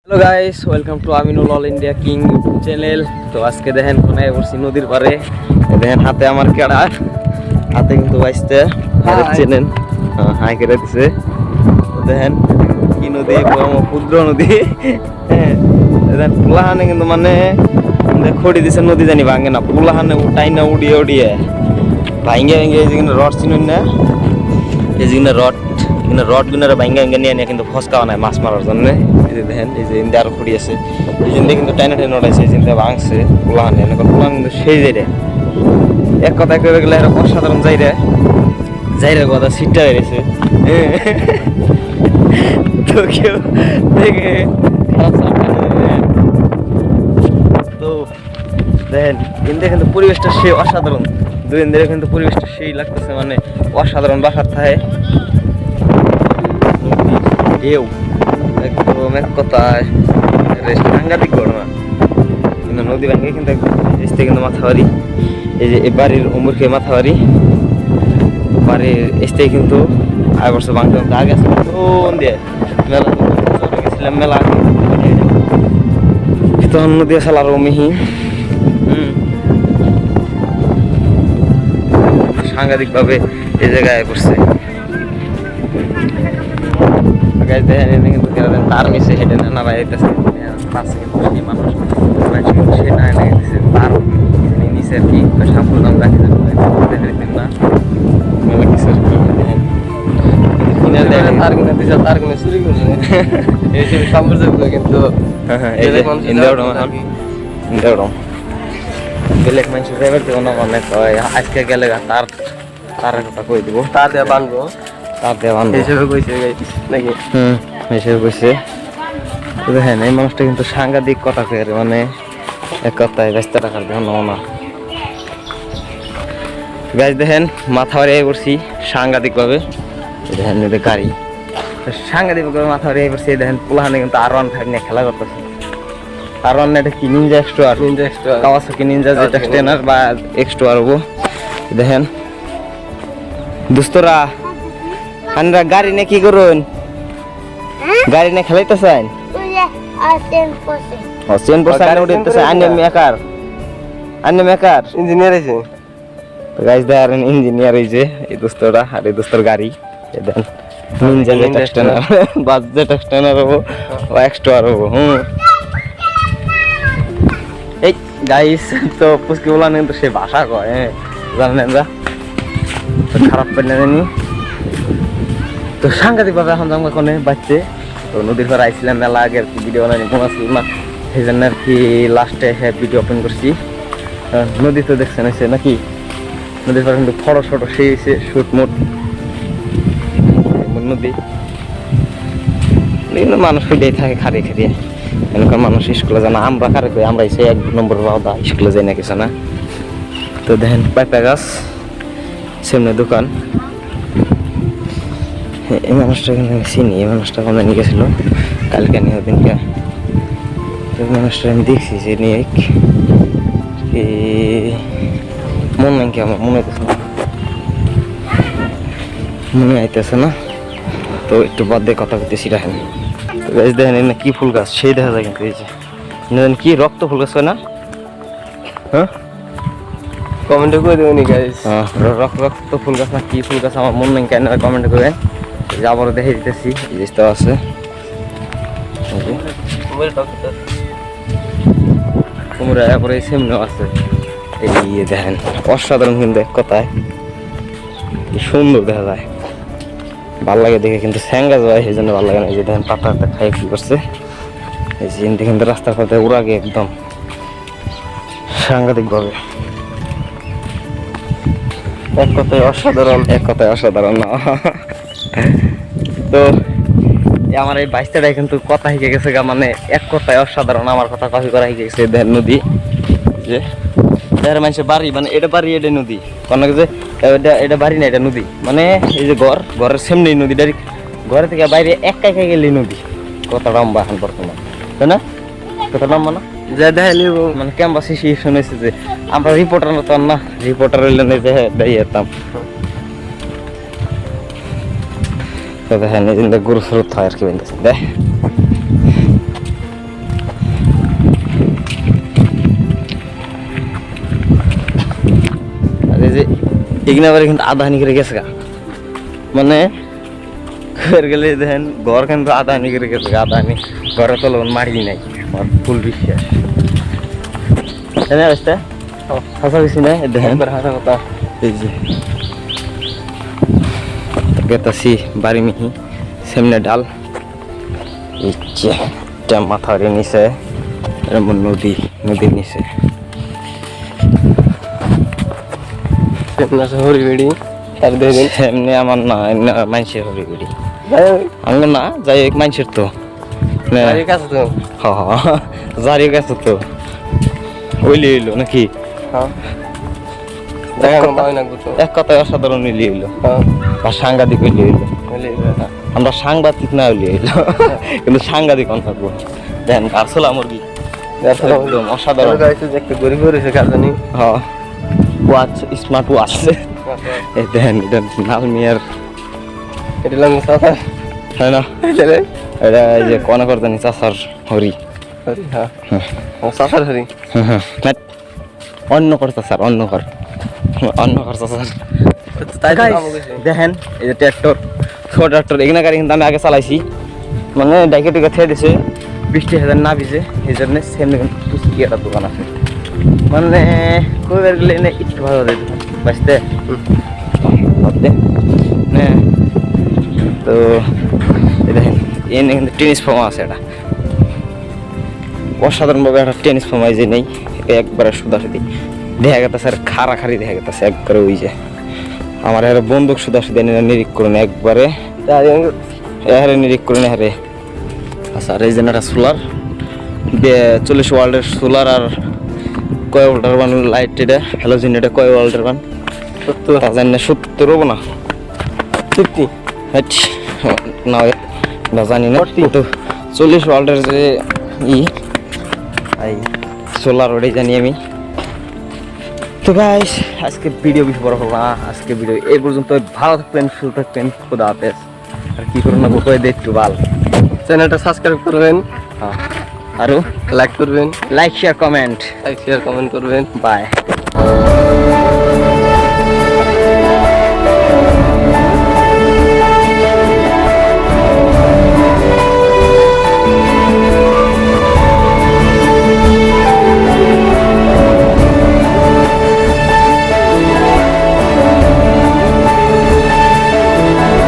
Hello guys, welcome to Aminul all India king YouTube channel. তো আজকে দেখেন কোনায় বসছি নদীর পারে। দেখেন হাতে আমার কেড়া, হাতে কিন্তু বাইসতে চেনেন, হাই করে দিছে। দেখেন কি নদী, ক্ষুদ্র নদী। দেখেন পুলাহানে কিন্তু মানে খড়ি দিছে, নদী জানি ভাঙে না, পুলাহানে উঠাই না উড়িয়ে উড়িয়ে ভাঙ্গে ভাঙ্গে। এই যেখানে রড চিনুন না, এই যেখানে রড গুনারে ভাঙ্গে ভাঙ্গে নিয়ে নিয়ে কিন্তু ফসকাওয়া নাই মাছ মারার জন্য। এই যে দেখেন, এই যে ইন্দে আরো খড়ি আছে, এই জিন্দে কিন্তু টাইনা টাইনা উঠাইছে, এই জিন্দে ভাঙছে পুলাহানে। পুলাহান কিন্তু সেই যাই রে, এক কথায় করে গেলে এরা অসাধারণ যাই রে কথা সিটটা বেড়েছে। তো কেউ দেখে তো দেখেন ইন্দে কিন্তু পরিবেশটা সেই অসাধারণ, দুই দিন ধরে কিন্তু পরিবেশটা সেই লাগতেছে, মানে অসাধারণ বাসার থাকে ঢেউ একদম এক কথায় সাংঘাতিক ঘটনা। কিন্তু নদী ভাঙে কিন্তু এসতে কিন্তু মাথাবাড়ি, এই যে বাড়ির উমরকে মাথাবাড়ি বাড়ির এসতে কিন্তু আগে বছর ভাঙতে আগে আছে দিয়ে মেলা গেছিলাম, মেলা তখন নদী আসলে আরো মিহি সাংঘাতিক ভাবে এই জায়গায় পড়ছে। দেখেন কিন্তু তার মিশে হেঁটে না ভাই যাইতেছে, কিন্তু সেই মানুষ সে না এনে গেছে তার নিচে আর কি সাম্পুর দাম রাখি না কিছু আর কি তার কিনে দিচ্ছে, তার কিনে চুরি করছে এইসব সাম্প্রদায়িক। কিন্তু বেলেগ মানুষ ড্রাইভার দেবো না, মানে আজকে গেলে তার কথা কই দিব, তার দেওয়া বানবো, তার দেওয়া বানবো হিসেবে কইছে নাকি। হিসেবে কইছে। দেখেন এই মানুষটা কিন্তু সাংঘাতিক কথা কয়ে, মানে এক কথায় ব্যস্ত টাকার দেওয়া না গাছ। দেখেন মাথা বাড়িয়ে পড়ছি সাংঘাতিক ভাবে, দেখেন গাড়ি সাংঘাতিক ভাবে মাথা বাড়িয়ে পড়ছি। দেখেন পোলাহানে কিন্তু R15 নিয়ে খেলা করতেছে। R1 এটা কি নিনজা এক্সট্রার, কাওয়াসাকি নিনজা যেটা স্টেনার বা এক্সট্রার হবো। দেখেন দোস্তরা আনরা গাড়ি নিয়ে কি করুন, গাড়ি নিয়ে খেলাইতেছেন? ইঞ্জিনিয়ার হয়েছে গাইজ, দেখেন ইঞ্জিনিয়ার হয়েছে এই দোস্তরা। আর এই দোস্তর গাড়ি দেখেন নিনজা যেটা স্টেনার, বাস যেটা স্টেনার হবো বা এক্সট্রার হবো। এই গাইস তো পুষ্কি বলা কিন্তু সে ভাষা কয়, জানেন না, খারাপ পেলে জানি। তো সাংঘাতিক ভাবে এখন যাবো এখন বাচ্চে। তো নদীর পাড়ে আইছিলাম মেলা আগে আর কি, ভিডিও বানাই ঘুমাচ্ছিল না, সেই জন্য আর কি লাস্টে ভিডিও ওপেন করছি। নদী তো দেখছেন এসে নাকি, নদীর পাড়ে কিন্তু ফটো শটো সেই এসে শুট মুট নদী, কিন্তু মানুষ খুঁজেই থাকে খারিয়ে খারিয়ে। এখানকার মানুষ স্কুলে যায় না, আমরা কারে কই, আমরা এসে 1 নম্বর বাধা স্কুলে যাই না কিছু না। তো দেখেন পাইপা গাছ সামনে দোকান। এই মানুষটা কিন্তু আমি চিনি, এই মানুষটা কোনো নিয়ে গেছিল কালকে নিয়ে দিনকে। এই মানুষটা আমি দেখছি যে নিয়ে মন নাই কি আমার মনে হইতেছে না, মনে আইতেছে না। তো একটু বাদ দিয়ে কথা বলতেছি। দেখেন দেখেন কি ফুল গাছ সেই দেখা যায়, কিন্তু এই যে কি রক্ত ফুল গাছ হয় না? হ্যাঁ কমেন্টে করে দেবেন গাইস, রক্ত ফুল গাছ না কি ফুল গাছ আমার মন নেই, কেন কমেন্টে করবেন। আবারও দেখে দিতেছি এই জিনিসটা আছে, কুমড়া এরপরে সেমনিও আছে। এই দেখেন অসাধারণ কিন্তু এক কথায় কি সুন্দর দেখা যায়, ভাল লাগে দেখে। কিন্তু স্যাঙ্গা যায় সেই জন্য ভালো লাগে না। এই যে দেখেন পাতা খাই কি করছে, এই যে কিন্তু রাস্তার পথে উড়াগে একদম সাংঘাতিক ভাবে, এক কথায় অসাধারণ, এক কথায় অসাধারণ না। তো আমার এই বাইশটাই কিন্তু কথা শিখে গেছে গা, মানে এক কথায় অসাধারণ আমার কথা কপি করা শিখে গেছে। দেখেন নদী যে মানুষের বাড়ি, মানে এটা বাড়ি এটা নদী, কোনো যে এটা বাড়ি না এটা নদী, মানে এই যে ঘরের সামনে নদী, ডাইরেক্ট ঘরে থেকে বাইরে একা গেলে নদী। কত লম্বা এখন বর্তমান, তাই না? কত লম্বা না যা দেখেন, মানে ক্যাম্পাস শুনেছে যে আমরা রিপোর্টার মতন না, রিপোর্টার হইলে দাঁড়িয়ে যেতাম। তো দেখেন গরু স্রোত হয় আর কি বলতেছে। দেখ এখানে আবার কিন্তু আধা হানি করে গেছে গা মানে গেলে দেখেন ঘর কিন্তু আধা হানি করে গেছে আধা হানি ঘরে তো মারি নাই আমার ফুল বিশ্বাস এনে আসতে হাসা বেশি না দেখেন হাসা কথা এই যে গেতাছি বাড়ি মিহি সামনে ডাল ইচ্ছে মাথার নিচে এরকম নদীর নিচে হরিবেড়ি আর দেখেন এমনি আমার না মানুষের হরিবেড়ি আমার না যাই হোক মানুষের তো জারির কাছে তো ওইলি হইলো নাকি এক কথায় অসাধারণ হইলি হইলো বা সাংঘাতিক হইলি হইলো আমরা সাংবাদিক না হইলি হইলো কিন্তু সাংঘাতিক অন থাকবো দেখেন কারছোলা মুরগি একদম অসাধারণ একটা গরিব রয়েছে কার জানি হ্যাঁ ওয়াচ স্মার্ট ওয়াচ এই দেখেন এটা নালমিয়ার এটা লাগে চাচা তাই না এটা এই যে কোন করতেনি চাচার হরি হরি হ্যাঁ চাচার হরি অন্য কর চাচার অন্য কর চাচার দেখেন এই যে ট্র্যাক্টর ছোট ট্র্যাক্টর এখানে গাড়ি কিন্তু আমি আগে চালাইছি মানে ডাইকে টিকে খেয়ে দিছে 20,000 না ভিজে এই জন্য সেমনি পুষ্টি একটা দোকান আছে মানে কইবার গেলে না একটু ভালো দেয় বাঁচতে তো দেখেন এনে কিন্তু টেনিস ফর্ম আছে এটা অসাধারণভাবে একটা টেনিস ফর্ম যে নেই একবারে সুদাসুদি দেখা গেছে স্যার খাড়াখাড়ি দেখা গেছে একবারে ওই যে আমার এর বন্দুক সুদাসুদি নিরিক করুন একবারে নিরিক করুন হারে আচ্ছা আর এই যে একটা সোলার 40 ওয়াল্টের সোলার আর কয় ওয়াল্টার বান লাইট এটা হ্যালোজেন এটা কয় ওয়াল্টার বান 70 হবো না 50 না জানি না 40 ওয়াল্টের যে সোলার ওটাই জানি আমি তো গাইস আজকে ভিডিও বেশি বড় হলো না আজকে ভিডিও এই পর্যন্ত ভালো থাকবেন সুস্থ থাকবেন খোদা হাফেজ আর কি করুন না বকয়ে দে একটু ভালো চ্যানেলটা সাবস্ক্রাইব করবেন আরো লাইক শেয়ার কমেন্ট করবেন বাই